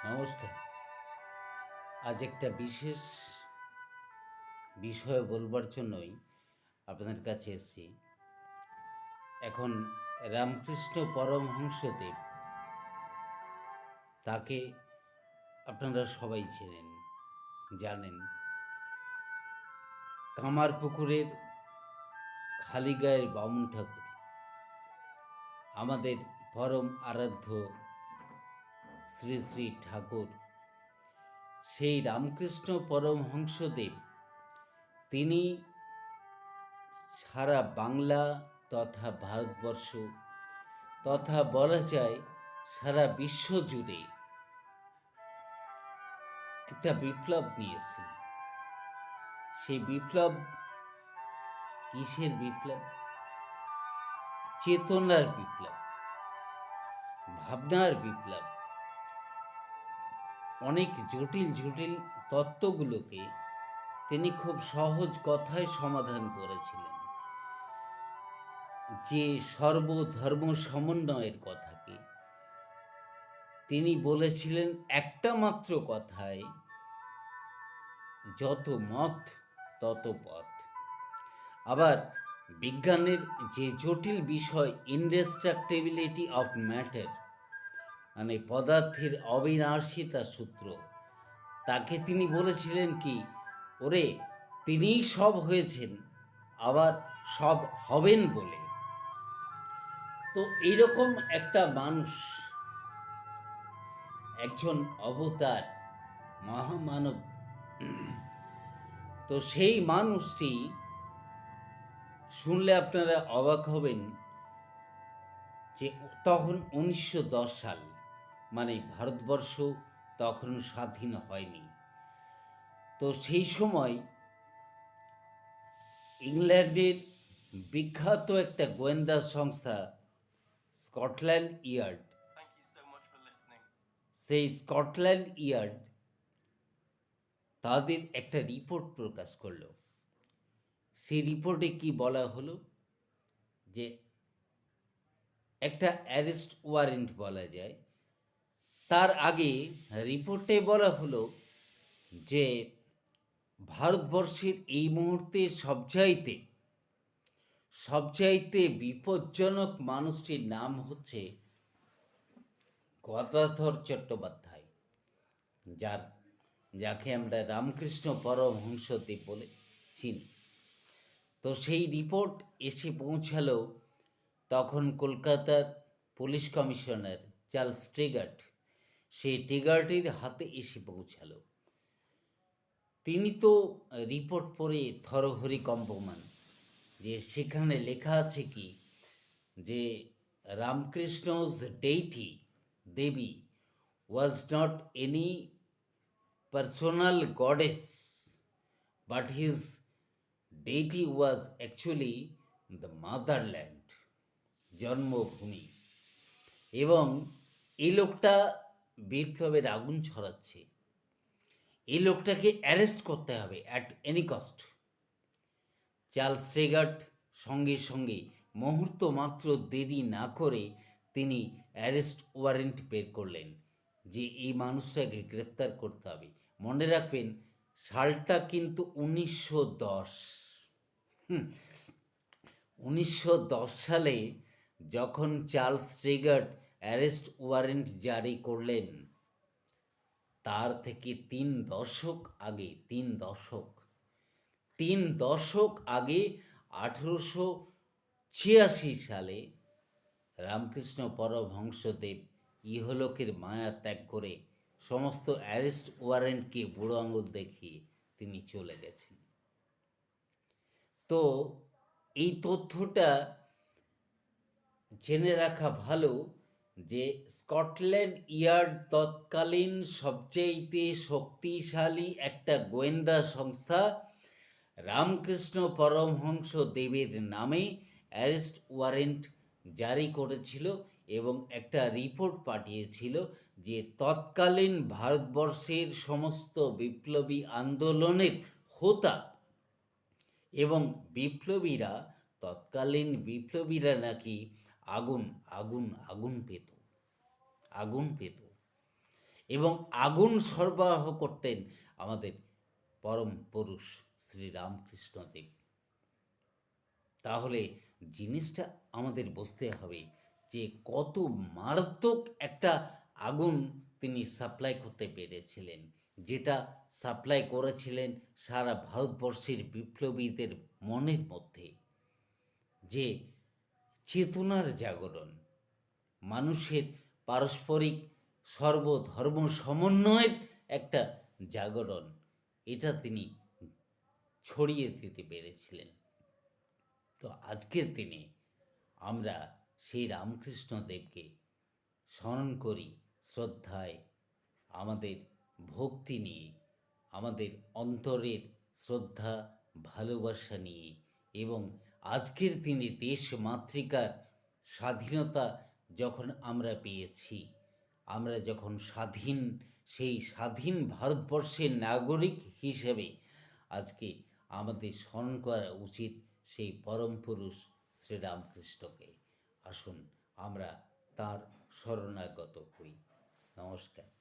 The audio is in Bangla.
নমস্কার। আজ একটা বিশেষ বিষয় বলবার জন্যই আপনাদের কাছে এসেছি। এখন রামকৃষ্ণ পরমহংসদেব, তাকে আপনারা সবাই চেনেন, জানেন। কামারপুকুরের খালিগায়ের বামুন ঠাকুর, আমাদের পরম আরাধ্য শ্রী শ্রী ঠাকুর, সেই রামকৃষ্ণ পরমহংসদেব, তিনি সারা বাংলা তথা ভারতবর্ষ তথা বলা যায় সারা বিশ্ব জুড়ে একটা বিপ্লব নিয়েছে। সেই বিপ্লব কিসের বিপ্লব? চেতনার বিপ্লব, ভাবনার বিপ্লব। অনেক জটিল জটিল তত্ত্বগুলোকে তিনি খুব সহজ কথায় সমাধান করেছিলেন। যে সর্বধর্ম সমন্বয়ের কথাকে তিনি বলেছিলেন একটা মাত্র কথায়, যত মত তত পথ। আবার বিজ্ঞানের যে জটিল বিষয় ইনডেস্ট্রাক্টিবিলিটি অফ ম্যাটার, মানে পদার্থের অবিনাশিতা সূত্র, তাকে তিনি বলেছিলেন কি, ওরে তিনিই সব হয়েছেন, আবার সব হবেন বলে। তো এইরকম একটা মানুষ, একজন অবতার, মহামানব, তো সেই মানুষটি শুনলে আপনারা অবাক হবেন যে তখন 1910 সাল, মানে ভারতবর্ষ তখন স্বাধীন হয়নি। তো সেই সময় ইংল্যান্ডের বিখ্যাত একটা গোয়েন্দা সংস্থা স্কটল্যান্ড ইয়ার্ড, সেই স্কটল্যান্ড ইয়ার্ড তাদের একটা রিপোর্ট প্রকাশ করলো। সেই রিপোর্টে কি বলা হলো, যে একটা অ্যারেস্ট ওয়ারেন্ট বলা যায়, তার আগে রিপোর্টে বলা হলো যে ভারতবর্ষের এই মুহূর্তে সবচাইতে বিপজ্জনক মানুষটির নাম হচ্ছে গদাধর চট্টোপাধ্যায়, যাকে আমরা রামকৃষ্ণ পরমহংসদেব বলে চিনি। তো সেই রিপোর্ট এসে পৌঁছালো তখন কলকাতার পুলিশ কমিশনার চার্লস ট্রিগার্ট, সেই ট্রিগার্টের হাতে এসে পৌঁছালো। তিনি তো রিপোর্ট পড়ে থরহরি কম্পমান, যে সেখানে লেখা আছে কি, যে রামকৃষ্ণ's deity, Devi, was not any personal goddess, but his deity was actually the motherland, জন্মভূমি। এবং এই লোকটা বিপ্লবের আগুন ছড়াচ্ছে, এই লোকটাকে অ্যারেস্ট করতে হবে অ্যাট এনি কস্ট। চার্লস ট্রিগার্ট সঙ্গে সঙ্গে মুহূর্ত মাত্র দেরি না করে তিনি অ্যারেস্ট ওয়ারেন্ট বের করলেন, যে এই মানুষটাকে গ্রেপ্তার করতে হবে। মনে রাখবেন সালটা কিন্তু 1910। 1910 সালে যখন চার্লস ট্রিগার্ট অ্যারেস্ট ওয়ারেন্ট জারি করলেন, তার থেকে 3 দশক আগে 1886 সালে রামকৃষ্ণ পরমহংসদেব ইহলোকের মায়া ত্যাগ করে সমস্ত অ্যারেস্ট ওয়ারেন্টকে বুড়ো আঙুল দেখিয়ে তিনি চলে গেছেন। তো এই তথ্যটা জেনে রাখা ভালো যে স্কটল্যান্ড ইয়ার্ড তৎকালীন সবচেয়ে শক্তিশালী একটা গোয়েন্দা সংস্থা রামকৃষ্ণ পরমহংস দেবের নামে অ্যারেস্ট ওয়ারেন্ট জারি করেছিল এবং একটা রিপোর্ট পাঠিয়েছিল যে তৎকালীন ভারতবর্ষের সমস্ত বিপ্লবী আন্দোলনের হোতা এবং তৎকালীন বিপ্লবীরা নাকি আগুন পেত। এবং আগুন সরবরাহ করতেন আমাদের পরম পুরুষ শ্রীরামকৃষ্ণদেব। তাহলে জিনিসটা আমাদের বুঝতে হবে যে কত মারাত্মক একটা আগুন তিনি সাপ্লাই করতে পেরেছিলেন, যেটা সাপ্লাই করেছিলেন সারা ভারতবর্ষের বিপ্লবীদের মনের মধ্যে, যে চেতনার জাগরণ, মানুষের পারস্পরিক সর্বধর্ম সমন্বয়ের একটা জাগরণ, এটা তিনি ছড়িয়ে দিতে পেরেছিলেন। তো আজকের দিনে আমরা সেই রামকৃষ্ণদেবকে স্মরণ করি শ্রদ্ধায়, আমাদের ভক্তি নিয়ে, আমাদের অন্তরের শ্রদ্ধা ভালোবাসা নিয়ে, এবং আজকের দিনে দেশ মাতৃকার স্বাধীনতা যখন আমরা পেয়েছি, আমরা যখন স্বাধীন, সেই স্বাধীন ভারতবর্ষের নাগরিক হিসেবে আজকে আমাদের স্মরণ করা উচিত সেই পরম পুরুষ শ্রীরামকৃষ্ণকে। আসুন আমরা তার শরণাগত হই। নমস্কার।